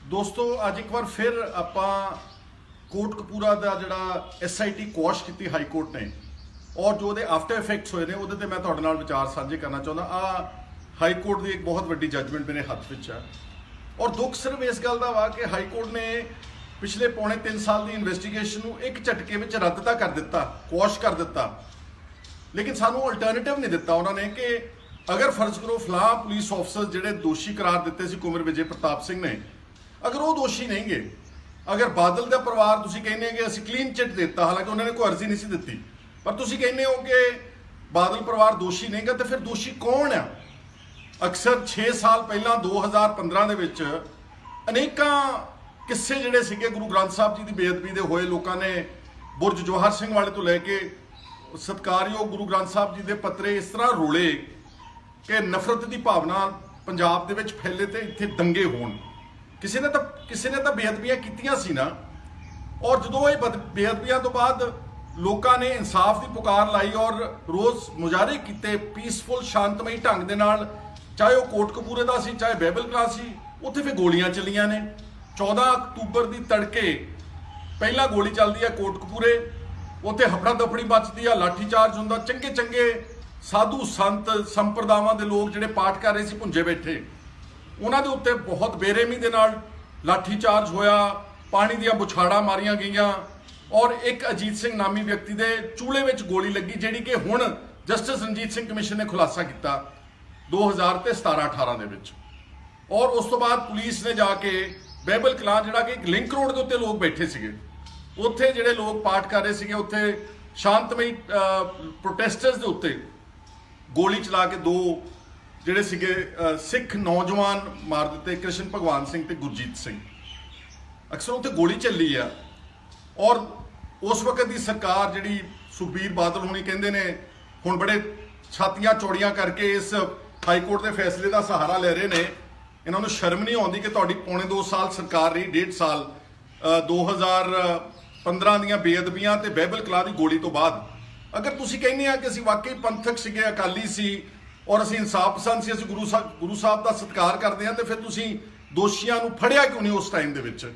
ਦੋਸਤੋ ਅੱਜ ਇੱਕ ਵਾਰ ਫਿਰ ਆਪਾਂ ਕੋਟਕਪੂਰਾ ਦਾ ਜਿਹੜਾ SIT ਕੁਆਸ਼ ਕੀਤੀ ਹਾਈ ਕੋਰਟ ਨੇ ਔਰ ਜੋ ਉਹਦੇ ਆਫਟਰ ਇਫੈਕਟਸ ਹੋਏ ਨੇ ਉਹਦੇ ਤੇ ਮੈਂ ਤੁਹਾਡੇ ਨਾਲ ਵਿਚਾਰ ਸਾਂਝੇ ਕਰਨਾ ਚਾਹੁੰਦਾ। ਆ ਹਾਈ ਕੋਰਟ ਦੀ ਇੱਕ ਬਹੁਤ ਵੱਡੀ ਜੱਜਮੈਂਟ ਮੇਰੇ ਹੱਥ ਵਿੱਚ ਹੈ ਔਰ ਦੁੱਖ ਸਿਰਫ ਇਸ ਗੱਲ ਦਾ ਵਾ ਕਿ ਹਾਈ ਕੋਰਟ ਨੇ ਪਿਛਲੇ ਪੌਣੇ 3 ਸਾਲ ਦੀ ਇਨਵੈਸਟੀਗੇਸ਼ਨ ਨੂੰ ਇੱਕ ਝਟਕੇ ਵਿੱਚ ਰੱਦ ਤਾਂ ਕਰ ਦਿੱਤਾ, ਕੁਆਸ਼ ਕਰ ਦਿੱਤਾ, ਲੇਕਿਨ ਸਾਨੂੰ ਅਲਟਰਨੇਟਿਵ ਨਹੀਂ ਦਿੱਤਾ ਉਹਨਾਂ ਨੇ ਕਿ ਅਗਰ ਫਰਜ਼ ਕਰੋ ਫਲਾਹ ਪੁਲਿਸ ਆਫਸਰ ਜਿਹੜੇ ਦੋਸ਼ੀ ਕਰਾਰ ਦਿੱਤੇ ਸੀ ਕੁੰਵਰ ਵਿਜੇ ਪ੍ਰਤਾਪ ਸਿੰਘ ਨੇ, ਅਗਰ ਉਹ ਦੋਸ਼ੀ ਨਹੀਂ ਗੇ, ਅਗਰ ਬਾਦਲ ਦਾ ਪਰਿਵਾਰ ਤੁਸੀਂ ਕਹਿੰਦੇ ਕਿ ਅਸੀਂ ਕਲੀਨ ਚਿੱਟ ਦਿੱਤਾ, ਹਾਲਾਂਕਿ ਉਹਨਾਂ ਨੇ ਕੋਈ ਅਰਜ਼ੀ ਨਹੀਂ ਸੀ ਦਿੱਤੀ, ਪਰ ਤੁਸੀਂ ਕਹਿੰਦੇ ਹੋ ਕਿ ਬਾਦਲ ਪਰਿਵਾਰ ਦੋਸ਼ੀ ਨਹੀਂਗਾ, ਤਾਂ ਫਿਰ ਦੋਸ਼ੀ ਕੌਣ ਆ? ਅਕਸਰ 6 ਸਾਲ ਪਹਿਲਾਂ 2015 ਦੇ ਵਿੱਚ ਅਨੇਕਾਂ ਕਿੱਸੇ ਜਿਹੜੇ ਸੀਗੇ ਗੁਰੂ ਗ੍ਰੰਥ ਸਾਹਿਬ ਜੀ ਦੀ ਬੇਅਦਬੀ ਦੇ ਹੋਏ, ਲੋਕਾਂ ਨੇ ਬੁਰਜ ਜਵਾਹਰ ਸਿੰਘ ਵਾਲੇ ਤੋਂ ਲੈ ਕੇ ਸਤਿਕਾਰਯੋਗ ਗੁਰੂ ਗ੍ਰੰਥ ਸਾਹਿਬ ਜੀ ਦੇ ਪੱਤਰੇ ਇਸ ਤਰ੍ਹਾਂ ਰੋਲੇ ਕਿ ਨਫ਼ਰਤ ਦੀ ਭਾਵਨਾ ਪੰਜਾਬ ਦੇ ਵਿੱਚ ਫੈਲੇ ਤੇ ਇੱਥੇ ਦੰਗੇ ਹੋਣ। ਕਿਸੇ ਨੇ ਤਾਂ ਬੇਅਦਬੀਆਂ ਕੀਤੀਆਂ ਸੀ ਨਾ, ਔਰ ਜਦੋਂ ਇਹ ਬੇਅਦਬੀਆਂ ਤੋਂ ਬਾਅਦ ਲੋਕਾਂ ਨੇ ਇਨਸਾਫ ਦੀ ਪੁਕਾਰ ਲਾਈ ਔਰ ਰੋਜ਼ ਮੁਜ਼ਾਹਰੇ ਕੀਤੇ ਪੀਸਫੁਲ ਸ਼ਾਂਤਮਈ ਢੰਗ ਦੇ ਨਾਲ, ਚਾਹੇ ਉਹ ਕੋਟਕਪੂਰੇ ਦਾ ਸੀ ਚਾਹੇ ਬਾਈਬਲ ਕਲਾਸ ਸੀ, ਉੱਥੇ ਫਿਰ ਗੋਲੀਆਂ ਚੱਲੀਆਂ ਨੇ। 14 ਅਕਤੂਬਰ ਦੀ ਤੜਕੇ ਪਹਿਲਾਂ ਗੋਲੀ ਚੱਲਦੀ ਹੈ ਕੋਟਕਪੂਰੇ, ਉੱਥੇ ਹਫੜਾ ਦਫੜੀ ਮੱਚਦੀ ਆ, ਲਾਠੀ ਚਾਰਜ ਹੁੰਦਾ, ਚੰਗੇ ਚੰਗੇ ਸਾਧੂ ਸੰਤ ਸੰਪਰਦਾਵਾਂ ਦੇ ਲੋਕ ਜਿਹੜੇ ਪਾਠ ਕਰ ਰਹੇ ਸੀ ਭੁੰਜੇ ਬੈਠੇ, ਉਹਨਾਂ ਦੇ ਉੱਤੇ ਬਹੁਤ ਬੇਰਹਿਮੀ ਦੇ ਨਾਲ ਲਾਠੀ ਚਾਰਜ ਹੋਇਆ, ਪਾਣੀ ਦੀਆਂ ਬੁਛਾੜਾਂ ਮਾਰੀਆਂ ਗਈਆਂ ਔਰ ਇੱਕ ਅਜੀਤ ਸਿੰਘ ਨਾਮੀ ਵਿਅਕਤੀ ਦੇ ਚੂਲੇ ਵਿੱਚ ਗੋਲੀ ਲੱਗੀ, ਜਿਹੜੀ ਕਿ ਹੁਣ ਜਸਟਿਸ ਰਣਜੀਤ ਸਿੰਘ ਕਮਿਸ਼ਨ ਨੇ ਖੁਲਾਸਾ ਕੀਤਾ 2017-18 ਦੇ ਵਿੱਚ। ਔਰ ਉਸ ਤੋਂ ਬਾਅਦ ਪੁਲਿਸ ਨੇ ਜਾ ਕੇ ਬਾਈਬਲ ਕਲਾਂ, ਜਿਹੜਾ ਕਿ ਇੱਕ ਲਿੰਕ ਰੋਡ ਦੇ ਉੱਤੇ ਲੋਕ ਬੈਠੇ ਸੀਗੇ, ਉੱਥੇ ਜਿਹੜੇ ਲੋਕ ਪਾਠ ਕਰ ਰਹੇ ਸੀਗੇ, ਉੱਥੇ ਸ਼ਾਂਤਮਈ ਪ੍ਰੋਟੈਸਟਰਸ ਦੇ ਉੱਤੇ ਗੋਲੀ ਚਲਾ ਕੇ 2 ਜਿਹੜੇ ਸੀਗੇ ਸਿੱਖ ਨੌਜਵਾਨ ਮਾਰ ਦਿੱਤੇ, ਕ੍ਰਿਸ਼ਨ ਭਗਵਾਨ ਸਿੰਘ ਤੇ ਗੁਰਜੀਤ ਸਿੰਘ। ਅਕਸਰ ਉੱਥੇ ਗੋਲੀ ਚੱਲੀ ਆ ਔਰ ਉਸ ਵਕਤ ਦੀ ਸਰਕਾਰ ਜਿਹੜੀ ਸੁਖਬੀਰ ਬਾਦਲ ਹੁਣੀ ਕਹਿੰਦੇ ਨੇ ਹੁਣ ਬੜੇ ਛਾਤੀਆਂ ਚੌੜੀਆਂ ਕਰਕੇ ਇਸ ਹਾਈ ਕੋਰਟ ਦੇ ਫੈਸਲੇ ਦਾ ਸਹਾਰਾ ਲੈ ਰਹੇ ਨੇ। ਇਹਨਾਂ ਨੂੰ ਸ਼ਰਮ ਨਹੀਂ ਆਉਂਦੀ ਕਿ ਤੁਹਾਡੀ ਪੌਣੇ 2 ਸਾਲ ਸਰਕਾਰ ਰਹੀ, 1.5 ਸਾਲ 2015 ਦੀਆਂ ਬੇਅਦਬੀਆਂ ਤੇ ਬਾਈਬਲ ਕਲਾਂ ਦੀ ਗੋਲੀ ਤੋਂ ਬਾਅਦ ਅਗਰ ਤੁਸੀਂ ਕਹਿੰਦੇ ਆ ਕਿ ਅਸੀਂ ਵਾਕਈ ਪੰਥਕ ਸੀਗੇ, ਅਕਾਲੀ ਸੀ ਔਰ ਅਸੀਂ ਇਨਸਾਫ ਪਸੰਦ ਸੀ, ਅਸੀਂ ਗੁਰੂ ਸਾਹਿਬ ਦਾ ਸਤਿਕਾਰ ਕਰਦੇ ਹਾਂ, ਤੇ ਫਿਰ ਤੁਸੀਂ ਦੋਸ਼ੀਆਂ ਨੂੰ ਫੜਿਆ ਕਿਉਂ ਨਹੀਂ ਉਸ ਟਾਈਮ ਦੇ ਵਿੱਚ?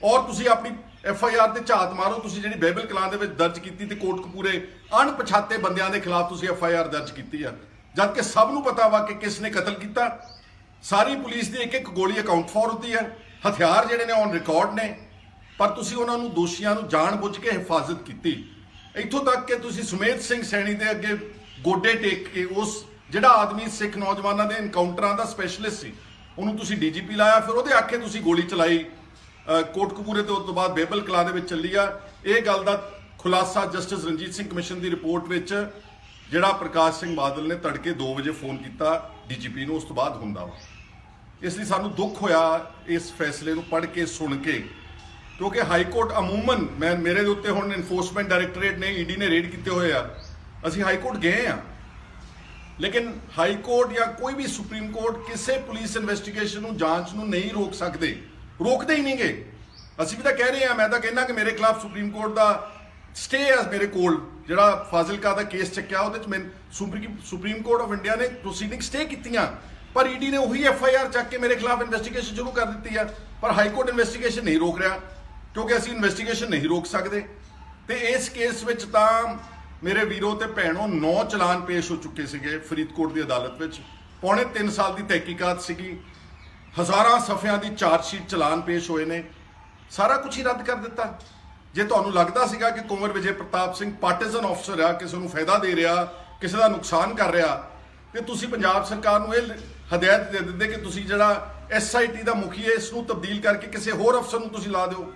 ਔਰ ਤੁਸੀਂ ਆਪਣੀ FIR ਤੇ ਝਾਤ ਮਾਰੋ, ਤੁਸੀਂ ਜਿਹੜੀ ਬਾਈਬਲ ਕਲਾਂ ਦੇ ਵਿੱਚ ਦਰਜ ਕੀਤੀ ਤੇ ਕੋਟਕਪੂਰੇ ਅਣਪਛਾਤੇ ਬੰਦਿਆਂ ਦੇ ਖਿਲਾਫ ਤੁਸੀਂ FIR ਦਰਜ ਕੀਤੀ ਆ, ਜਦ ਕਿ ਸਭ ਨੂੰ ਪਤਾ ਵਾ ਕਿ ਕਿਸ ਨੇ ਕਤਲ ਕੀਤਾ। ਸਾਰੀ ਪੁਲਿਸ ਦੀ ਇੱਕ ਗੋਲੀ ਅਕਾਊਂਟ ਫੋਰ ਹੁੰਦੀ ਹੈ, ਹਥਿਆਰ ਜਿਹੜੇ ਨੇ ਔਨ ਰਿਕਾਰਡ ਨੇ, ਪਰ ਤੁਸੀਂ ਉਹਨਾਂ ਨੂੰ ਦੋਸ਼ੀਆਂ ਨੂੰ ਜਾਣ ਬੁੱਝ ਕੇ ਹਿਫਾਜ਼ਤ ਕੀਤੀ। ਇੱਥੋਂ ਤੱਕ ਕਿ ਤੁਸੀਂ ਸੁਮੇਧ ਸਿੰਘ ਸੈਣੀ ਦੇ ਅੱਗੇ ਗੋਡੇ ਟੇਕ ਕੇ ਉਸ ਜਿਹੜਾ ਆਦਮੀ ਸਿੱਖ ਨੌਜਵਾਨਾਂ ਦੇ ਐਨਕਾਊਂਟਰਾਂ ਦਾ ਸਪੈਸ਼ਲਿਸਟ ਸੀ, ਉਹਨੂੰ ਤੁਸੀਂ DGP ਲਾਇਆ, ਫਿਰ ਉਹਦੇ ਆਖੇ ਤੁਸੀਂ ਗੋਲੀ ਚਲਾਈ ਕੋਟਕਪੂਰੇ ਤੇ। ਉਸ ਤੋਂ ਬਾਅਦ ਬਾਈਬਲ ਕਲਾਂ ਦੇ ਵਿੱਚ ਚੱਲੀ ਆ। ਇਹ ਗੱਲ ਦਾ ਖੁਲਾਸਾ ਜਸਟਿਸ ਰਣਜੀਤ ਸਿੰਘ ਕਮਿਸ਼ਨ ਦੀ ਰਿਪੋਰਟ ਵਿੱਚ ਜਿਹੜਾ ਪ੍ਰਕਾਸ਼ ਸਿੰਘ ਬਾਦਲ ਨੇ ਤੜਕੇ 2 ਵਜੇ ਫੋਨ ਕੀਤਾ DGP ਨੂੰ, ਉਸ ਤੋਂ ਬਾਅਦ ਹੁੰਦਾ ਵਾ। ਇਸ ਲਈ ਸਾਨੂੰ ਦੁੱਖ ਹੋਇਆ ਇਸ ਫੈਸਲੇ ਨੂੰ ਪੜ੍ਹ ਕੇ ਸੁਣ ਕੇ, ਕਿਉਂਕਿ ਹਾਈ ਕੋਰਟ ਅਮੂਮਨ ਮੇਰੇ ਦੇ ਉੱਤੇ ਹੁਣ ਇਨਫੋਰਸਮੈਂਟ ਡਾਇਰੈਕਟੋਰੇਟ ਨੇ ED ਨੇ ਰੇਡ ਕੀਤੇ ਹੋਏ ਆ, ਅਸੀਂ ਹਾਈ ਕੋਰਟ ਗਏ ਆ, ਲੇਕਿਨ ਹਾਈ ਕੋਰਟ ਜਾਂ ਕੋਈ ਵੀ ਸੁਪਰੀਮ ਕੋਰਟ ਕਿਸੇ ਪੁਲਿਸ ਇਨਵੈਸਟੀਗੇਸ਼ਨ ਨੂੰ, ਜਾਂਚ ਨੂੰ ਨਹੀਂ ਰੋਕ ਸਕਦੇ, ਰੋਕਦੇ ਹੀ ਨਹੀਂ ਗਏ। ਅਸੀਂ ਵੀ ਤਾਂ ਕਹਿ ਰਹੇ ਆ, ਮੈਂ ਤਾਂ ਕਹਿੰਦਾ ਕਿ ਮੇਰੇ ਖਿਲਾਫ ਸੁਪਰੀਮ ਕੋਰਟ ਦਾ ਸਟੇ ਆ ਮੇਰੇ ਕੋਲ, ਜਿਹੜਾ ਫਾਜ਼ਿਲਕਾ ਦਾ ਕੇਸ ਚੱਕਿਆ ਉਹਦੇ ਚ ਮੈਂ ਸੁਪਰੀਮ ਕੋਰਟ ਆਫ ਇੰਡੀਆ ਨੇ ਪ੍ਰੋਸੀਡਿੰਗ ਸਟੇ ਕੀਤੀਆਂ, ਪਰ ED ਨੇ ਉਹੀ FIR ਚੱਕ ਕੇ ਮੇਰੇ ਖਿਲਾਫ ਇਨਵੈਸਟੀਗੇਸ਼ਨ ਸ਼ੁਰੂ ਕਰ ਦਿੱਤੀ ਆ। ਪਰ ਹਾਈ ਕੋਰਟ ਇਨਵੈਸਟੀਗੇਸ਼ਨ ਨਹੀਂ ਰੋਕ ਰਿਹਾ, ਕਿਉਂਕਿ ਅਸੀਂ ਇਨਵੈਸਟੀਗੇਸ਼ਨ ਨਹੀਂ ਰੋਕ ਸਕਦੇ। ਤੇ ਇਸ ਕੇਸ ਵਿੱਚ ਤਾਂ ਮੇਰੇ ਵੀਰੋ ਤੇ ਭੈਣੋ 9 ਚਲਾਨ ਪੇਸ਼ ਹੋ ਚੁੱਕੇ ਸੀਗੇ ਫਰੀਦਕੋਟ ਦੀ ਅਦਾਲਤ ਵਿੱਚ। ਪੌਣੇ 3 ਸਾਲ ਦੀ ਤਹਿਕੀਕਾਤ ਸੀਗੀ, ਹਜ਼ਾਰਾਂ ਸਫ਼ਿਆਂ ਦੀ ਚਾਰਜ ਸ਼ੀਟ, ਚਲਾਨ ਪੇਸ਼ ਹੋਏ ਨੇ, ਸਾਰਾ ਕੁਝ ਹੀ ਰੱਦ ਕਰ ਦਿੱਤਾ। ਜੇ ਤੁਹਾਨੂੰ ਲੱਗਦਾ ਸੀਗਾ ਕਿ ਕੁੰਵਰ ਵਿਜੇ ਪ੍ਰਤਾਪ ਸਿੰਘ ਪਾਰਟੀਜ਼ਨ ਆਫਸਰ ਆ, ਕਿਸੇ ਨੂੰ ਫਾਇਦਾ ਦੇ ਰਿਹਾ, ਕਿਸੇ ਦਾ ਨੁਕਸਾਨ ਕਰ ਰਿਹਾ, ਤੇ ਤੁਸੀਂ ਪੰਜਾਬ ਸਰਕਾਰ ਨੂੰ ਇਹ ਹਦਾਇਤ ਦੇ ਦਿੰਦੇ ਕਿ ਤੁਸੀਂ ਜਿਹੜਾ SIT ਦਾ ਮੁਖੀ ਹੈ ਇਸ ਨੂੰ ਤਬਦੀਲ ਕਰਕੇ ਕਿਸੇ ਹੋਰ ਅਫਸਰ ਨੂੰ ਤੁਸੀਂ ਲਾ ਦਿਓ,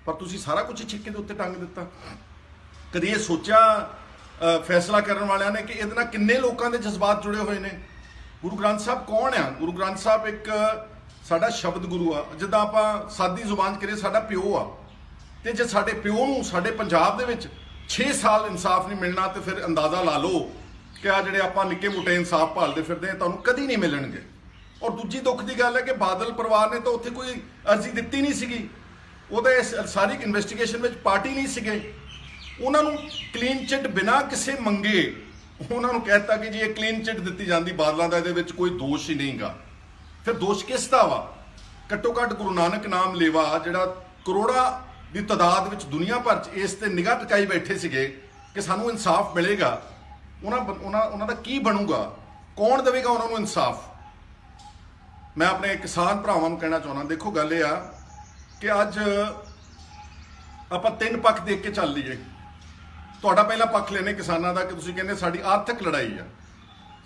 ਪਰ ਤੁਸੀਂ ਸਾਰਾ ਕੁਝ ਛਿੱਕੇ ਦੇ ਉੱਤੇ ਟੰਗ ਦਿੱਤਾ। ਕਦੀ ਇਹ ਸੋਚਿਆ ਫੈਸਲਾ ਕਰਨ ਵਾਲਿਆਂ ਨੇ ਕਿ ਇਹਦੇ ਨਾਲ ਕਿੰਨੇ ਲੋਕਾਂ ਦੇ ਜਜ਼ਬਾਤ ਜੁੜੇ ਹੋਏ ਨੇ? ਗੁਰੂ ਗ੍ਰੰਥ ਸਾਹਿਬ ਕੌਣ ਆ? ਗੁਰੂ ਗ੍ਰੰਥ ਸਾਹਿਬ ਇੱਕ ਸਾਡਾ ਸ਼ਬਦ ਗੁਰੂ ਆ, ਜਿੱਦਾਂ ਆਪਾਂ ਸਾਦੀ ਜ਼ੁਬਾਨ 'ਚ ਕਰੀਏ ਸਾਡਾ ਪਿਓ ਆ, ਤੇ ਜੇ ਸਾਡੇ ਪਿਓ ਨੂੰ ਸਾਡੇ ਪੰਜਾਬ ਦੇ ਵਿੱਚ 6 ਸਾਲ ਇਨਸਾਫ ਨਹੀਂ ਮਿਲਣਾ, ਤੇ ਫਿਰ ਅੰਦਾਜ਼ਾ ਲਾ ਲਓ ਕਿ ਆ ਜਿਹੜੇ ਆਪਾਂ ਨਿੱਕੇ ਮੋਟੇ ਇਨਸਾਫ ਭਾਲਦੇ ਫਿਰਦੇ ਆ, ਤੁਹਾਨੂੰ ਕਦੀ ਨਹੀਂ ਮਿਲਣਗੇ। ਔਰ ਦੂਜੀ ਦੁੱਖ ਦੀ ਗੱਲ ਹੈ ਕਿ ਬਾਦਲ ਪਰਿਵਾਰ ਨੇ ਤਾਂ ਉੱਥੇ ਕੋਈ ਅਰਜ਼ੀ ਦਿੱਤੀ ਨਹੀਂ ਸੀਗੀ, ਉਹਦਾ ਇਸ ਸਾਰੀ ਇਨਵੈਸਟੀਗੇਸ਼ਨ ਵਿੱਚ ਪਾਰਟੀ ਨਹੀਂ ਸੀਗੇ। ਉਹਨਾਂ ਨੂੰ ਕਲੀਨ ਚਿੱਟ ਬਿਨਾਂ ਕਿਸੇ ਮੰਗੇ ਉਹਨਾਂ ਨੂੰ ਕਹਿਤਾ ਕਿ ਜੀ ਇਹ ਕਲੀਨ ਚਿੱਟ ਦਿੱਤੀ ਜਾਂਦੀ ਬਾਦਲਾਂ ਦਾ, ਇਹਦੇ ਵਿੱਚ ਕੋਈ ਦੋਸ਼ ਹੀ ਨਹੀਂਗਾ। ਫਿਰ ਦੋਸ਼ ਕਿਸ ਦਾ ਵਾ? ਘੱਟੋ ਘੱਟ ਗੁਰੂ ਨਾਨਕ ਨਾਮ ਲੇਵਾ ਜਿਹੜਾ ਕਰੋੜਾਂ ਦੀ ਤਾਦਾਦ ਵਿੱਚ ਦੁਨੀਆ ਭਰ 'ਚ ਇਸ ਤੇ ਨਿਗਾਹ ਟਿਕਾਈ ਬੈਠੇ ਸੀਗੇ ਕਿ ਸਾਨੂੰ ਇਨਸਾਫ ਮਿਲੇਗਾ, ਉਹਨਾਂ ਦਾ ਕੀ ਬਣੂਗਾ, ਕੌਣ ਦੇਵੇਗਾ ਉਹਨਾਂ ਨੂੰ ਇਨਸਾਫ। ਮੈਂ ਆਪਣੇ ਕਿਸਾਨ ਭਰਾਵਾਂ ਨੂੰ ਕਹਿਣਾ ਚਾਹੁੰਦਾ, ਦੇਖੋ ਗੱਲ ਇਹ ਆ ਕਿ ਅੱਜ ਆਪਾਂ ਤਿੰਨ ਪੱਖ ਦੇਖ ਕੇ ਚੱਲ ਲਈਏ। ਤੁਹਾਡਾ ਪਹਿਲਾ ਪੱਖ ਲੈਣੇ ਕਿਸਾਨਾਂ ਦਾ ਕਿ ਤੁਸੀਂ ਕਹਿੰਦੇ ਸਾਡੀ ਆਰਥਿਕ ਲੜਾਈ ਆ,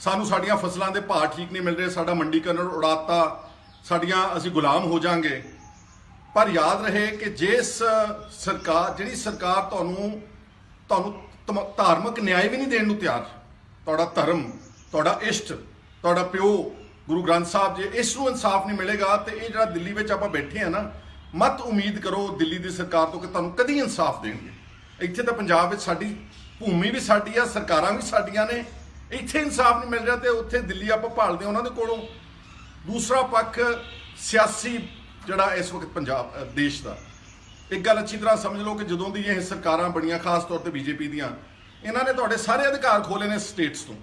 ਸਾਨੂੰ ਸਾਡੀਆਂ ਫਸਲਾਂ ਦੇ ਭਾਅ ਠੀਕ ਨਹੀਂ ਮਿਲ ਰਹੇ, ਸਾਡਾ ਮੰਡੀਕਰਨ ਉਡਾਤਾ, ਅਸੀਂ ਗੁਲਾਮ ਹੋ ਜਾਾਂਗੇ। ਪਰ ਯਾਦ ਰਹੇ ਕਿ ਜਿਹੜੀ ਸਰਕਾਰ ਤੁਹਾਨੂੰ ਧਾਰਮਿਕ ਨਿਆਂ ਵੀ ਨਹੀਂ ਦੇਣ ਨੂੰ ਤਿਆਰ, ਤੁਹਾਡਾ ਧਰਮ, ਤੁਹਾਡਾ ਇਸ਼ਟ, ਤੁਹਾਡਾ ਪਿਓ ਗੁਰੂ ਗ੍ਰੰਥ ਸਾਹਿਬ, ਜੇ ਇਸ ਨੂੰ ਇਨਸਾਫ ਨਹੀਂ ਮਿਲੇਗਾ ਤੇ ਇਹ ਜਿਹੜਾ ਦਿੱਲੀ ਵਿੱਚ ਆਪਾਂ ਬੈਠੇ ਆ ਨਾ, ਮਤ ਉਮੀਦ ਕਰੋ ਦਿੱਲੀ ਦੀ ਸਰਕਾਰ ਤੋਂ ਕਿ ਤੁਹਾਨੂੰ ਕਦੀ ਇਨਸਾਫ ਦੇਣਗੇ। ਇੱਥੇ ਤਾਂ ਪੰਜਾਬ ਵਿੱਚ ਸਾਡੀ ਭੂਮੀ ਵੀ ਸਾਡੀ ਆ, ਸਰਕਾਰਾਂ ਵੀ ਸਾਡੀਆਂ ਨੇ, ਇੱਥੇ ਇਨਸਾਫ ਨਹੀਂ ਮਿਲ ਰਿਹਾ ਤੇ ਉੱਥੇ ਦਿੱਲੀ ਆਪਾਂ ਭਾਲਦੇ ਉਹਨਾਂ ਦੇ ਕੋਲੋਂ। ਦੂਸਰਾ ਪੱਖ ਸਿਆਸੀ ਜਿਹੜਾ ਇਸ ਵਕਤ ਪੰਜਾਬ ਦੇਸ਼ ਦਾ, ਇੱਕ ਗੱਲ ਅੱਛੀ ਤਰ੍ਹਾਂ ਸਮਝ ਲਓ ਕਿ ਜਦੋਂ ਦੀ ਇਹ ਸਰਕਾਰਾਂ ਬਣੀਆਂ, ਖਾਸ ਤੌਰ ਤੇ ਬੀਜੇਪੀ ਦੀਆਂ, ਇਹਨਾਂ ਨੇ ਤੁਹਾਡੇ ਸਾਰੇ ਅਧਿਕਾਰ ਖੋਲੇ ਨੇ ਸਟੇਟਸ ਤੋਂ,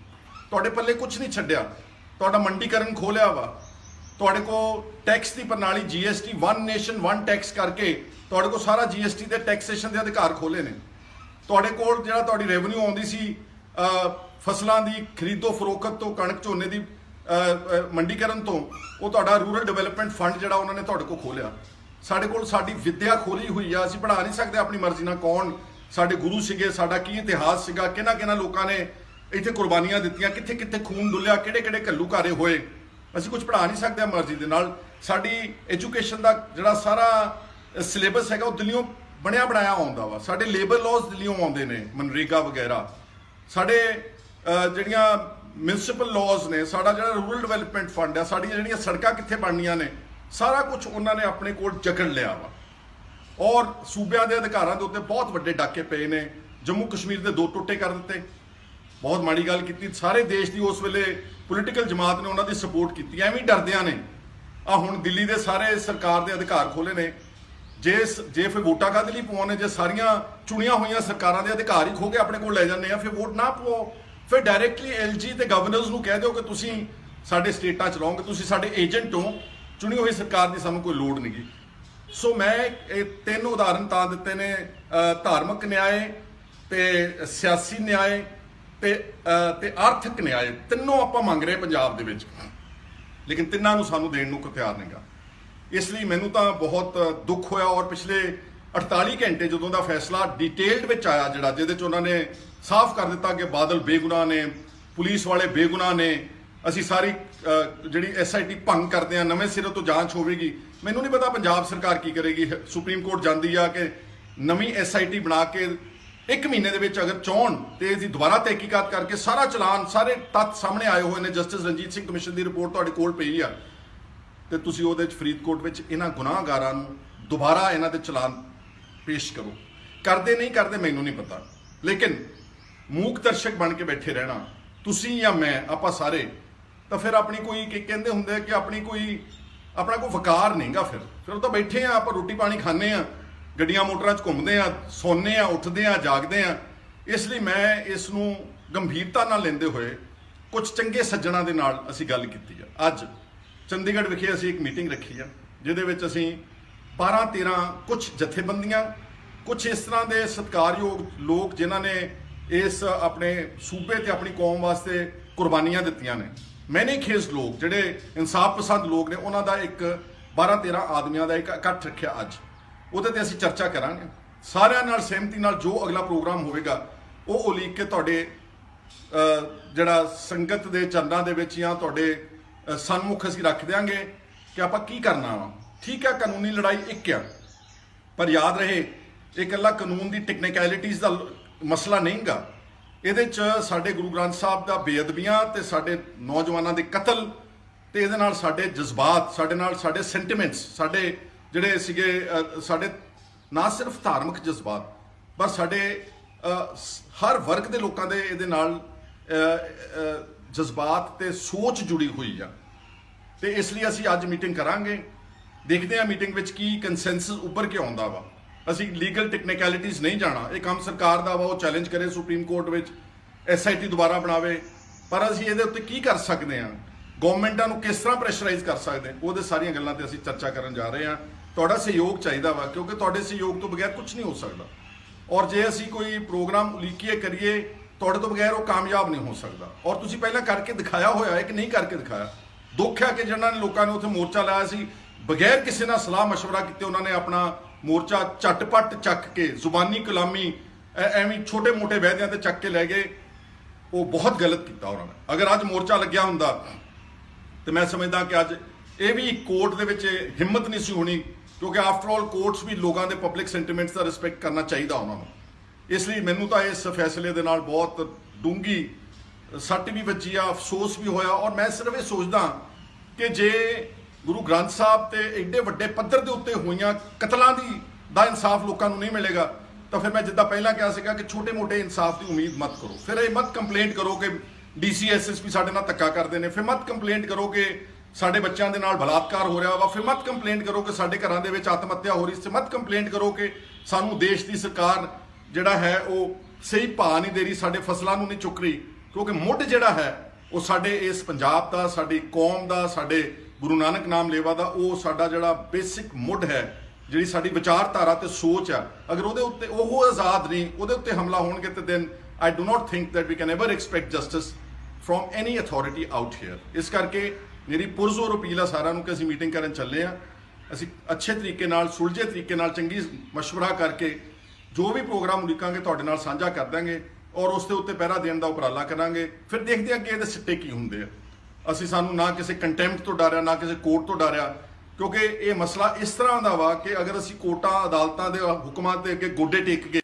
ਤੁਹਾਡੇ ਪੱਲੇ ਕੁਝ ਨਹੀਂ ਛੱਡਿਆ। ਤੁਹਾਡਾ ਮੰਡੀਕਰਨ ਖੋਲਿਆ ਵਾ, ਤੁਹਾਡੇ ਕੋਲ ਟੈਕਸ ਦੀ ਪ੍ਰਣਾਲੀ GST, one nation one tax ਕਰਕੇ ਤੁਹਾਡੇ ਕੋਲ ਸਾਰਾ GST ਦੇ ਟੈਕਸੇਸ਼ਨ ਦੇ ਅਧਿਕਾਰ ਖੋਲੇ ਨੇ। ਤੁਹਾਡੇ ਕੋਲ ਜਿਹੜਾ ਤੁਹਾਡੀ ਰੈਵਨਿਊ ਆਉਂਦੀ ਸੀ ਫਸਲਾਂ ਦੀ ਖਰੀਦੋ ਫਰੋਖਤ ਤੋਂ, ਕਣਕ ਝੋਨੇ ਦੀ ਮੰਡੀਕਰਨ ਤੋਂ, ਉਹ ਤੁਹਾਡਾ ਰੂਰਲ ਡਿਵੈਲਪਮੈਂਟ ਫੰਡ ਜਿਹੜਾ ਉਹਨਾਂ ਨੇ ਤੁਹਾਡੇ ਕੋਲ ਖੋਲਿਆ। ਸਾਡੇ ਕੋਲ ਸਾਡੀ ਵਿੱਦਿਆ ਖੋਲੀ ਹੋਈ ਆ, ਅਸੀਂ ਪੜ੍ਹਾ ਨਹੀਂ ਸਕਦੇ ਆਪਣੀ ਮਰਜ਼ੀ ਨਾਲ ਕੌਣ ਸਾਡੇ ਗੁਰੂ ਸੀਗੇ, ਸਾਡਾ ਕੀ ਇਤਿਹਾਸ ਸੀਗਾ, ਕਿਹਨਾਂ ਲੋਕਾਂ ਨੇ ਇੱਥੇ ਕੁਰਬਾਨੀਆਂ ਦਿੱਤੀਆਂ, ਕਿੱਥੇ ਕਿੱਥੇ ਖੂਨ ਡੁੱਲਿਆ, ਕਿਹੜੇ ਘੱਲੂਘਾਰੇ ਹੋਏ, ਅਸੀਂ ਕੁਝ ਪੜ੍ਹਾ ਨਹੀਂ ਸਕਦੇ ਮਰਜ਼ੀ ਦੇ ਨਾਲ। ਸਾਡੀ ਐਜੂਕੇਸ਼ਨ ਦਾ ਜਿਹੜਾ ਸਾਰਾ ਸਿਲੇਬਸ ਹੈਗਾ ਉਹ ਦਿੱਲੀੋਂ ਬਣਿਆ ਬਣਾਇਆ ਆਉਂਦਾ ਵਾ, ਸਾਡੇ ਲੇਬਰ ਲਾਜ਼ ਦਿੱਲੀੋਂ ਆਉਂਦੇ ਨੇ, ਮਨਰੇਗਾ ਵਗੈਰਾ, ਸਾਡੇ ਜਿਹੜੀਆਂ ਮਿਊਨਿਸਪਲ ਲਾਜ਼ ਨੇ, ਸਾਡਾ ਜਿਹੜਾ ਰੂਰਲ ਡਿਵੈਲਪਮੈਂਟ ਫੰਡ ਆ, ਸਾਡੀਆਂ ਜਿਹੜੀਆਂ ਸੜਕਾਂ ਕਿੱਥੇ ਬਣਨੀਆਂ ਨੇ, ਸਾਰਾ ਕੁਝ ਉਹਨਾਂ ਨੇ ਆਪਣੇ ਕੋਲ ਜਕੜ ਲਿਆ ਵਾ। ਔਰ ਸੂਬਿਆਂ ਦੇ ਅਧਿਕਾਰਾਂ ਦੇ ਉੱਤੇ ਬਹੁਤ ਵੱਡੇ ਡਾਕੇ ਪਏ ਨੇ। ਜੰਮੂ ਕਸ਼ਮੀਰ ਦੇ 2 ਟੋਟੇ ਕਰ ਦਿੱਤੇ, ਬਹੁਤ ਮਾੜੀ ਗੱਲ ਕੀਤੀ। ਸਾਰੇ ਦੇਸ਼ ਦੀ ਉਸ ਵੇਲੇ ਪੋਲੀਟੀਕਲ ਜਮਾਤ ਨੇ ਉਹਨਾਂ ਦੀ ਸਪੋਰਟ ਕੀਤੀ, ਐਵੇਂ ਡਰਦਿਆਂ ਨੇ। ਹੁਣ ਦਿੱਲੀ ਦੇ ਸਾਰੇ ਸਰਕਾਰ ਦੇ ਅਧਿਕਾਰ ਖੋਲੇ ਨੇ। ਜੇ ਫਿਰ ਵੋਟਾਂ ਕਾਹਦੇ ਲਈ ਪਵਾਉਣੇ, ਜੇ ਸਾਰੀਆਂ ਚੁਣੀਆਂ ਹੋਈਆਂ ਸਰਕਾਰਾਂ ਦੇ ਅਧਿਕਾਰ ਹੀ ਖੋ ਕੇ ਆਪਣੇ ਕੋਲ ਲੈ ਜਾਂਦੇ ਆ, ਫਿਰ ਵੋਟ ਨਾ ਪਵਾਓ, ਫਿਰ ਡਾਇਰੈਕਟਲੀ LG ਤੇ ਗਵਰਨਰਸ ਨੂੰ ਕਹਿ ਦਿਓ ਕਿ ਤੁਸੀਂ ਸਾਡੇ ਸਟੇਟਾਂ ਚਲਾਓਗੇ, ਤੁਸੀਂ ਸਾਡੇ ਏਜੰਟ ਹੋ, ਚੁਣੀ ਹੋਈ ਸਰਕਾਰ ਦੀ ਸਾਨੂੰ ਕੋਈ ਲੋੜ ਨਹੀਂ ਗੀ। ਸੋ ਮੈਂ ਇਹ 3 ਉਦਾਹਰਨ ਤਾਂ ਦਿੱਤੇ ਨੇ, ਧਾਰਮਿਕ ਨਿਆਂ ਤੇ ਸਿਆਸੀ ਨਿਆਂ ਤੇ ਆਰਥਿਕ ਨਿਆਂ, ਤਿੰਨੋਂ ਆਪਾਂ ਮੰਗ ਰਹੇ ਪੰਜਾਬ ਦੇ ਵਿੱਚ, ਲੇਕਿਨ ਤਿੰਨਾਂ ਨੂੰ ਸਾਨੂੰ ਦੇਣ ਨੂੰ ਕੋਈ ਤਿਆਰ ਨਹੀਂਗਾ। ਇਸ ਲਈ ਮੈਨੂੰ ਤਾਂ ਬਹੁਤ ਦੁੱਖ ਹੋਇਆ। ਔਰ ਪਿਛਲੇ 48 ਘੰਟੇ ਜਦੋਂ ਦਾ ਫੈਸਲਾ ਡਿਟੇਲਡ ਵਿੱਚ ਆਇਆ, ਜਿਹਦੇ 'ਚ ਉਹਨਾਂ ਨੇ ਸਾਫ਼ ਕਰ ਦਿੱਤਾ ਕਿ ਬਾਦਲ ਬੇਗੁਨਾਹ ਨੇ, ਪੁਲਿਸ ਵਾਲੇ ਬੇਗੁਨਾਹ ਨੇ, ਅਸੀਂ ਸਾਰੀ ਜਿਹੜੀ SIT ਭੰਗ ਕਰਦੇ ਆ, ਨਵੇਂ ਸਿਰੇ ਤੋਂ ਜਾਂਚ ਹੋਵੇਗੀ। ਮੈਨੂੰ ਨਹੀਂ ਪਤਾ ਪੰਜਾਬ ਸਰਕਾਰ ਕੀ ਕਰੇਗੀ। ਸੁਪਰੀਮ ਕੋਰਟ ਜਾਂਦੀ ਆ ਕਿ ਨਵੀਂ SIT ਬਣਾ ਕੇ 1 ਮਹੀਨੇ ਦੇ ਵਿੱਚ ਅਗਰ ਚਾਹਣ ਤੇ ਇਹਦੀ ਦੁਬਾਰਾ ਤਹਿਕੀਕਾਤ ਕਰਕੇ ਸਾਰਾ ਚਲਾਨ, ਸਾਰੇ ਤੱਥ ਸਾਹਮਣੇ ਆਏ ਹੋਏ ਨੇ, ਜਸਟਿਸ ਰਣਜੀਤ ਸਿੰਘ ਕਮਿਸ਼ਨ ਦੀ ਰਿਪੋਰਟ ਤੁਹਾਡੇ ਕੋਲ ਪਈ ਆ, ਤੇ ਤੁਸੀਂ ਉਹਦੇ 'ਚ ਫਰੀਦਕੋਟ ਵਿੱਚ ਇਹਨਾਂ ਗੁਨਾਹਗਾਰਾਂ ਨੂੰ ਦੁਬਾਰਾ ਇਹਨਾਂ ਦੇ ਚਲਾਨ ਪੇਸ਼ ਕਰੋ। ਕਰਦੇ ਨਹੀਂ ਕਰਦੇ ਮੈਨੂੰ ਨਹੀਂ ਪਤਾ, ਲੇਕਿਨ ਮੂਕ ਦਰਸ਼ਕ ਬਣ ਕੇ ਬੈਠੇ ਰਹਿਣਾ ਤੁਸੀਂ ਜਾਂ ਮੈਂ, ਆਪਾਂ ਸਾਰੇ, ਤਾਂ ਫਿਰ ਆਪਣੀ ਕੋਈ ਕਹਿੰਦੇ ਹੁੰਦੇ ਕਿ ਆਪਣਾ ਕੋਈ ਵਕਾਰ ਨਹੀਂਗਾ। ਫਿਰ ਉਹ ਤਾਂ ਬੈਠੇ ਆ, ਆਪਾਂ ਰੋਟੀ ਪਾਣੀ ਖਾਂਦੇ ਆ, ਗੱਡੀਆਂ ਮੋਟਰਾਂ 'ਚ ਘੁੰਮਦੇ ਆ, ਸੌਂਦੇ ਆ, ਉੱਠਦੇ ਆ, ਜਾਗਦੇ ਆ। ਇਸ ਲਈ ਮੈਂ ਇਸ ਨੂੰ ਗੰਭੀਰਤਾ ਨਾਲ ਲੈਂਦੇ ਹੋਏ ਕੁਝ ਚੰਗੇ ਸੱਜਣਾਂ ਦੇ ਨਾਲ ਅਸੀਂ ਗੱਲ ਕੀਤੀ ਆ। ਅੱਜ ਚੰਡੀਗੜ੍ਹ ਵਿਖੇ ਅਸੀਂ ਇੱਕ ਮੀਟਿੰਗ ਰੱਖੀ ਆ, ਜਿਹਦੇ ਵਿੱਚ ਅਸੀਂ 12-13 ਕੁਝ ਜਥੇਬੰਦੀਆਂ, ਕੁਝ ਇਸ ਤਰ੍ਹਾਂ ਦੇ ਸਤਿਕਾਰਯੋਗ ਲੋਕ ਜਿਨ੍ਹਾਂ ਨੇ ਇਸ ਆਪਣੇ ਸੂਬੇ ਤੇ ਆਪਣੀ ਕੌਮ ਵਾਸਤੇ ਕੁਰਬਾਨੀਆਂ ਦਿੱਤੀਆਂ ਨੇ, ਮੈਨੇ ਖੇਸ ਲੋਕ ਜਿਹੜੇ ਇਨਸਾਫ ਪਸੰਦ ਲੋਕ ਨੇ, ਉਹਨਾਂ ਦਾ ਇੱਕ 12-13 ਆਦਮੀਆਂ ਦਾ ਇੱਕ ਇਕੱਠ ਰੱਖਿਆ ਅੱਜ। ਉਹਦੇ ਤੇ ਅਸੀਂ ਚਰਚਾ ਕਰਾਂਗੇ ਸਾਰਿਆਂ ਨਾਲ ਸਹਿਮਤੀ ਨਾਲ। ਜੋ ਅਗਲਾ ਪ੍ਰੋਗਰਾਮ ਹੋਵੇਗਾ ਉਹ ਉਲੀਕ ਕੇ ਤੁਹਾਡੇ ਜਿਹੜਾ ਸੰਗਤ ਦੇ ਚਰਨਾਂ ਦੇ ਵਿੱਚ ਜਾਂ ਤੁਹਾਡੇ ਸਨਮੁਖ ਅਸੀਂ ਰੱਖ ਦਿਆਂਗੇ ਕਿ ਆਪਾਂ ਕੀ ਕਰਨਾ ਵਾ। ਠੀਕ ਹੈ, ਕਾਨੂੰਨੀ ਲੜਾਈ ਇੱਕ ਆ, ਪਰ ਯਾਦ ਰਹੇ ਇਹ ਇਕੱਲਾ ਕਾਨੂੰਨ ਦੀ ਟੈਕਨੀਕੈਲਿਟੀਜ਼ ਦਾ ਮਸਲਾ ਨਹੀਂਗਾ। ਇਹਦੇ 'ਚ ਸਾਡੇ ਗੁਰੂ ਗ੍ਰੰਥ ਸਾਹਿਬ ਦਾ ਬੇਅਦਬੀਆਂ ਤੇ ਸਾਡੇ ਨੌਜਵਾਨਾਂ ਦੇ ਕਤਲ ਤੇ ਇਹਦੇ ਨਾਲ ਸਾਡੇ ਜਜ਼ਬਾਤ, ਸਾਡੇ ਨਾਲ ਸਾਡੇ ਸੈਂਟੀਮੈਂਟਸ, ਸਾਡੇ ਜਿਹੜੇ ਸੀਗੇ ਸਾਡੇ ਨਾ ਸਿਰਫ ਧਾਰਮਿਕ ਜਜ਼ਬਾਤ, ਪਰ ਸਾਡੇ ਹਰ ਵਰਗ ਦੇ ਲੋਕਾਂ ਦੇ ਇਹਦੇ ਨਾਲ ਜਜ਼ਬਾਤ ਤੇ ਸੋਚ ਜੁੜੀ ਹੋਈ ਆ। ਤੇ ਇਸ ਲਈ ਅਸੀਂ ਅੱਜ ਮੀਟਿੰਗ ਕਰਾਂਗੇ, ਦੇਖਦੇ ਹਾਂ ਮੀਟਿੰਗ ਵਿੱਚ ਕੀ ਕੰਸੈਂਸਸ ਉੱਪਰ ਕੇ ਆਉਂਦਾ ਵਾ। ਅਸੀਂ ਲੀਗਲ ਟੈਕਨੀਕੈਲਿਟੀਜ਼ ਨਹੀਂ ਜਾਣਾ, ਇਹ ਕੰਮ ਸਰਕਾਰ ਦਾ ਵਾ, ਉਹ ਚੈਲੰਜ ਕਰੇ ਸੁਪਰੀਮ ਕੋਰਟ ਵਿੱਚ, SIT ਦੁਬਾਰਾ ਬਣਾਵੇ, ਪਰ ਅਸੀਂ ਇਹਦੇ ਉੱਤੇ ਕੀ ਕਰ ਸਕਦੇ ਹਾਂ। ਗਵਰਨਮੈਂਟਾਂ ਨੂੰ ਕਿਸ ਤਰ੍ਹਾਂ ਪ੍ਰੈਸ਼ਰਾਈਜ਼ ਕਰ ਸਕਦੇ, ਉਹਦੇ ਸਾਰੀਆਂ ਗੱਲਾਂ ਤੇ ਅਸੀਂ ਚਰਚਾ ਕਰਨ ਜਾ ਰਹੇ ਹਾਂ। ਤੁਹਾਡਾ ਸਹਿਯੋਗ ਚਾਹੀਦਾ ਵਾ, ਕਿਉਂਕਿ ਤੁਹਾਡੇ ਸਹਿਯੋਗ ਤੋਂ ਬਗੈਰ ਕੁਝ ਨਹੀਂ ਹੋ ਸਕਦਾ। ਔਰ ਜੇ ਅਸੀਂ ਕੋਈ ਪ੍ਰੋਗਰਾਮ ਉਲੀਕੀਏ ਕਰੀਏ, ਤੁਹਾਡੇ ਤੋਂ ਬਗੈਰ ਉਹ ਕਾਮਯਾਬ ਨਹੀਂ ਹੋ ਸਕਦਾ। ਔਰ ਤੁਸੀਂ ਪਹਿਲਾਂ ਕਰਕੇ ਦਿਖਾਇਆ ਹੋਇਆ ਹੈ ਕਿ ਨਹੀਂ ਕਰਕੇ ਦਿਖਾਇਆ। ਦੁੱਖ ਹੈ ਕਿ ਜਿਹਨਾਂ ਨੇ ਲੋਕਾਂ ਨੇ ਉੱਥੇ ਮੋਰਚਾ ਲਾਇਆ ਸੀ, ਬਗੈਰ ਕਿਸੇ ਨਾਲ ਸਲਾਹ ਮਸ਼ਵਰਾ ਕੀਤੇ ਉਹਨਾਂ ਨੇ ਆਪਣਾ ਮੋਰਚਾ ਝਟਪਟ ਚੱਕ ਕੇ, ਜ਼ੁਬਾਨੀ ਕਲਾਮੀ ਐਵੇਂ ਛੋਟੇ ਮੋਟੇ ਵਾਅਦਿਆਂ ਤੇ ਚੱਕ ਕੇ ਲੈ ਗਏ। ਉਹ ਬਹੁਤ ਗਲਤ ਕੀਤਾ ਉਹਨਾਂ ਨੇ। ਅਗਰ ਅੱਜ ਮੋਰਚਾ ਲੱਗਿਆ ਹੁੰਦਾ ਤੇ ਮੈਂ ਸਮਝਦਾ ਕਿ ਅੱਜ ਇਹ ਵੀ ਕੋਰਟ ਦੇ ਵਿੱਚ ਹਿੰਮਤ ਨਹੀਂ ਸੀ ਹੋਣੀ, ਕਿਉਂਕਿ ਆਫਟਰ ਆਲ ਕੋਰਟਸ ਵੀ ਲੋਕਾਂ ਦੇ ਪਬਲਿਕ ਸੈਂਟੀਮੈਂਟਸ ਦਾ ਰਿਸਪੈਕਟ ਕਰਨਾ ਚਾਹੀਦਾ ਉਹਨਾਂ ਨੂੰ। ਇਸ ਲਈ ਮੈਨੂੰ ਤਾਂ ਇਸ ਫੈਸਲੇ ਦੇ ਨਾਲ ਬਹੁਤ ਡੂੰਘੀ ਸੱਟ ਵੀ ਵੱਜੀ ਆ, ਅਫਸੋਸ ਵੀ ਹੋਇਆ। ਔਰ ਮੈਂ ਸਿਰਫ ਇਹ ਸੋਚਦਾ ਕਿ ਜੇ ਗੁਰੂ ਗ੍ਰੰਥ ਸਾਹਿਬ ਤੇ ਐਡੇ ਵੱਡੇ ਪੱਧਰ ਦੇ ਉੱਤੇ ਹੋਈਆਂ ਕਤਲਾਂ ਦਾ ਇਨਸਾਫ ਲੋਕਾਂ ਨੂੰ ਨਹੀਂ ਮਿਲੇਗਾ, ਤਾਂ ਫਿਰ ਮੈਂ ਜਿੱਦਾਂ ਪਹਿਲਾਂ ਕਿਹਾ ਸੀਗਾ ਕਿ ਛੋਟੇ-ਮੋਟੇ ਇਨਸਾਫ ਦੀ ਉਮੀਦ ਮਤ ਕਰੋ। ਫਿਰ ਇਹ ਮਤ ਕੰਪਲੇਂਟ ਕਰੋ ਕਿ ਡੀਸੀ ਐਸਐਸਪੀ ਸਾਡੇ ਨਾਲ ਧੱਕਾ ਕਰਦੇ ਨੇ। ਫਿਰ ਮਤ ਕੰਪਲੇਂਟ ਕਰੋ ਕਿ ਸਾਡੇ ਬੱਚਿਆਂ ਦੇ ਨਾਲ ਬਲਾਤਕਾਰ ਹੋ ਰਿਹਾ ਵਾ। ਫਿਰ ਮਤ ਕੰਪਲੇਂਟ ਕਰੋ ਕਿ ਸਾਡੇ ਘਰਾਂ ਦੇ ਵਿੱਚ ਆਤਮ ਹੱਤਿਆ ਹੋ ਰਹੀ ਸੀ। ਮਤ ਕੰਪਲੇਂਟ ਕਰੋ ਕਿ ਸਾਨੂੰ ਦੇਸ਼ ਦੀ ਸਰਕਾਰ ਜਿਹੜਾ ਹੈ ਉਹ ਸਹੀ ਭਾਅ ਨਹੀਂ ਦੇ ਰਹੀ, ਸਾਡੇ ਫਸਲਾਂ ਨੂੰ ਨਹੀਂ ਚੁੱਕ ਰਹੀ। ਕਿਉਂਕਿ ਮੁੱਢ ਜਿਹੜਾ ਹੈ ਉਹ ਸਾਡੇ ਇਸ ਪੰਜਾਬ ਦਾ, ਸਾਡੀ ਕੌਮ ਦਾ, ਸਾਡੇ ਗੁਰੂ ਨਾਨਕ ਨਾਮ ਲੇਵਾ ਦਾ, ਉਹ ਸਾਡਾ ਜਿਹੜਾ ਬੇਸਿਕ ਮੁੱਢ ਹੈ, ਜਿਹੜੀ ਸਾਡੀ ਵਿਚਾਰਧਾਰਾ ਤੇ ਸੋਚ ਆ, ਅਗਰ ਉਹਦੇ ਉੱਤੇ ਉਹ ਆਜ਼ਾਦ ਨਹੀਂ, ਉਹਦੇ ਉੱਤੇ ਹਮਲਾ ਹੋਣਗੇ ਤੇ then I do not think that we can ever expect justice from any authority out here. ਇਸ ਕਰਕੇ ਮੇਰੀ ਪੁਰਜ਼ੋਰ ਅਪੀਲ ਆ ਸਾਰਿਆਂ ਨੂੰ ਕਿ ਅਸੀਂ ਮੀਟਿੰਗ ਕਰਨ ਚੱਲੇ ਆ। ਅਸੀਂ ਅੱਛੇ ਤਰੀਕੇ ਨਾਲ, ਸੁਲਝੇ ਤਰੀਕੇ ਨਾਲ, ਚੰਗੀ ਮਸ਼ਵਰਾ ਕਰਕੇ ਜੋ ਵੀ ਪ੍ਰੋਗਰਾਮ ਉਲੀਕਾਂਗੇ ਤੁਹਾਡੇ ਨਾਲ ਸਾਂਝਾ ਕਰ ਦਾਂਗੇ ਔਰ ਉਸ ਦੇ ਉੱਤੇ ਪਹਿਰਾ ਦੇਣ ਦਾ ਉਪਰਾਲਾ ਕਰਾਂਗੇ। ਫਿਰ ਦੇਖਦੇ ਹਾਂ ਕਿ ਇਹਦੇ ਸਿੱਟੇ ਕੀ ਹੁੰਦੇ ਆ। ਅਸੀਂ ਸਾਨੂੰ ਨਾ ਕਿਸੇ ਕੰਟੈਂਪਟ ਤੋਂ ਡਰਿਆ, ਨਾ ਕਿਸੇ ਕੋਰਟ ਤੋਂ ਡਰਿਆ, ਕਿਉਂਕਿ ਇਹ ਮਸਲਾ ਇਸ ਤਰ੍ਹਾਂ ਦਾ ਵਾ ਕਿ ਅਗਰ ਅਸੀਂ ਕੋਰਟਾਂ ਅਦਾਲਤਾਂ ਦੇ ਹੁਕਮਾਂ ਦੇ ਅੱਗੇ ਗੋਡੇ ਟੇਕ ਕੇ